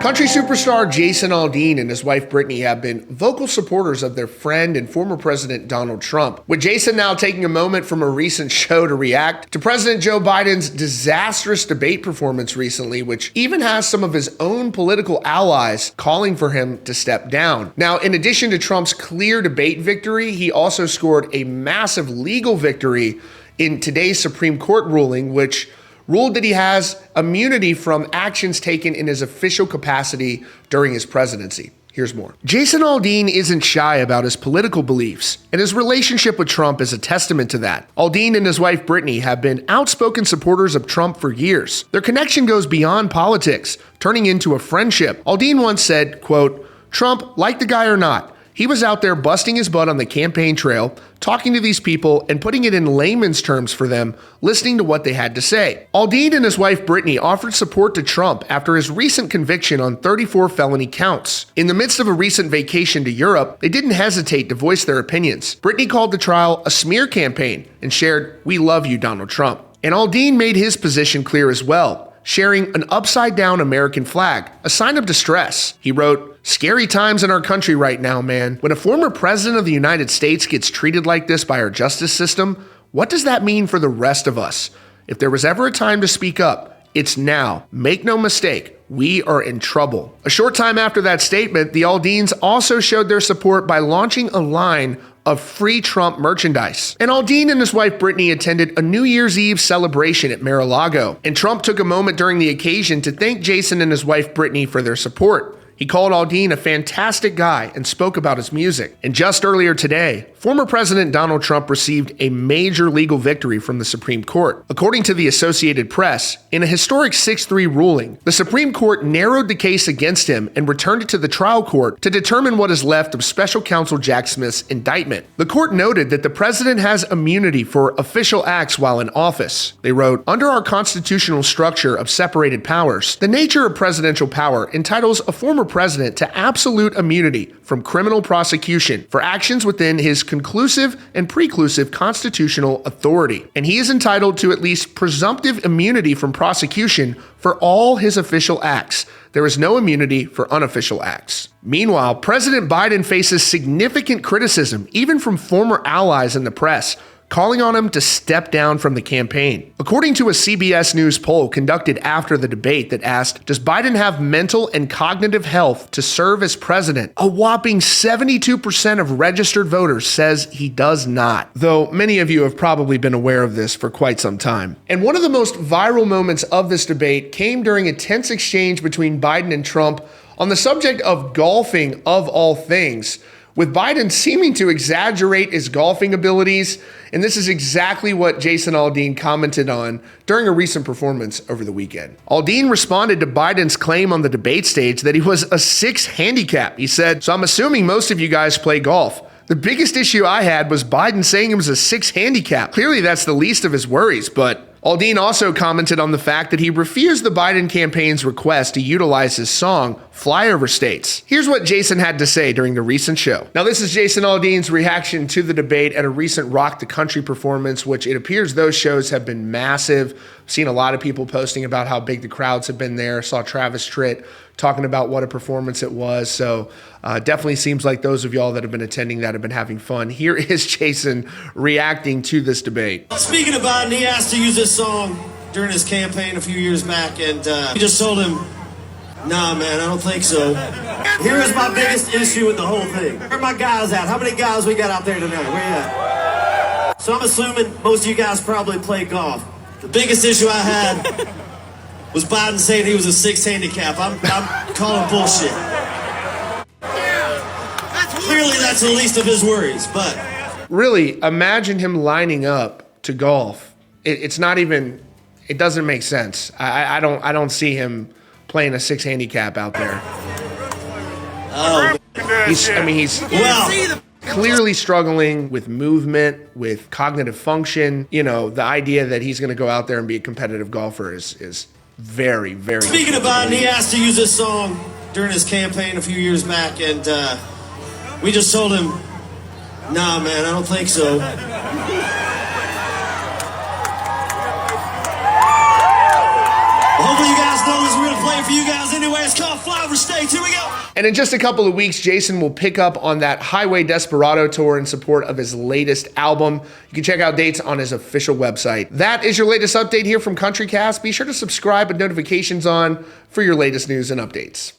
Country superstar Jason Aldean and his wife Brittany have been vocal supporters of their friend and former President Donald Trump, with Jason now taking a moment from a recent show to react to President Joe Biden's disastrous debate performance recently, which even has some of his own political allies calling for him to step down. Now, in addition to Trump's clear debate victory, he also scored a massive legal victory in today's Supreme Court ruling, which ruled that he has immunity from actions taken in his official capacity during his presidency. Here's more. Jason Aldean isn't shy about his political beliefs, and his relationship with Trump is a testament to that. Aldean and his wife Brittany have been outspoken supporters of Trump for years. Their connection goes beyond politics, turning into a friendship. Aldean once said, quote, "Trump, like the guy or not, he was out there busting his butt on the campaign trail, talking to these people and putting it in layman's terms for them, listening to what they had to say." Aldean and his wife Brittany offered support to Trump after his recent conviction on 34 felony counts. In the midst of a recent vacation to Europe, they didn't hesitate to voice their opinions. Brittany called the trial a smear campaign and shared, "We love you, Donald Trump." And Aldean made his position clear as well, sharing an upside-down American flag, a sign of distress. He wrote, "Scary times in our country right now, man. When a former president of the United States gets treated like this by our justice system, what does that mean for the rest of us? If there was ever a time to speak up, it's now. Make no mistake, we are in trouble." A short time after that statement, the Aldeans also showed their support by launching a line of free Trump merchandise. And Aldean and his wife Brittany attended a New Year's Eve celebration at Mar-a-Lago, and Trump took a moment during the occasion to thank Jason and his wife Brittany for their support. He called Aldean a fantastic guy and spoke about his music. And just earlier today, former President Donald Trump received a major legal victory from the Supreme Court. According to the Associated Press, in a historic 6-3 ruling, the Supreme Court narrowed the case against him and returned it to the trial court to determine what is left of special counsel Jack Smith's indictment. The court noted that the president has immunity for official acts while in office. They wrote, "Under our constitutional structure of separated powers, the nature of presidential power entitles a former president to absolute immunity from criminal prosecution for actions within his conclusive and preclusive constitutional authority. And he is entitled to at least presumptive immunity from prosecution for all his official acts. There is no immunity for unofficial acts." Meanwhile, President Biden faces significant criticism, even from former allies in the press, calling on him to step down from the campaign. According to a CBS News poll conducted after the debate that asked, "Does Biden have mental and cognitive health to serve as president?" a whopping 72% of registered voters says he does not, though many of you have probably been aware of this for quite some time. And one of the most viral moments of this debate came during a tense exchange between Biden and Trump on the subject of golfing, of all things, with Biden seeming to exaggerate his golfing abilities. And this is exactly what Jason Aldean commented on during a recent performance over the weekend. Aldean responded to Biden's claim on the debate stage that he was a 6 handicap. He said, "So I'm assuming most of you guys play golf. The biggest issue I had was Biden saying he was a 6 handicap. Clearly that's the least of his worries." But Aldean also commented on the fact that he refused the Biden campaign's request to utilize his song, Flyover States. Here's what Jason had to say during the recent show. Now, this is Jason Aldean's reaction to the debate at a recent Rock the Country performance, which it appears those shows have been massive. I've seen a lot of people posting about how big the crowds have been there. Saw Travis Tritt talking about what a performance it was. So definitely seems like those of y'all that have been attending that have been having fun. Here is Jason reacting to this debate. Speaking of Biden, he asked to use this song during his campaign a few years back, and we just told him, "Nah, man, I don't think so." Here is my biggest issue with the whole thing. Where are my guys at? How many guys we got out there tonight? Where you at? So I'm assuming most of you guys probably play golf. The biggest issue I had was Biden saying he was a 6 handicap. I'm calling bullshit. Clearly that's the least of his worries, but really, imagine him lining up to golf. It's not even, it doesn't make sense. I don't see him playing a 6 handicap out there. Oh, he's clearly struggling with movement, with cognitive function. You know, the idea that he's going to go out there and be a competitive golfer is very, very. Speaking of Biden, he asked to use this song during his campaign a few years back, and we just told him, "Nah, man, I don't think so." Hopefully you guys know this. We're gonna play it for you guys anyway. It's called Flyover States. Here we go. And in just a couple of weeks, Jason will pick up on that Highway Desperado tour in support of his latest album. You can check out dates on his official website. That is your latest update here from CountryCast. Be sure to subscribe with notifications on for your latest news and updates.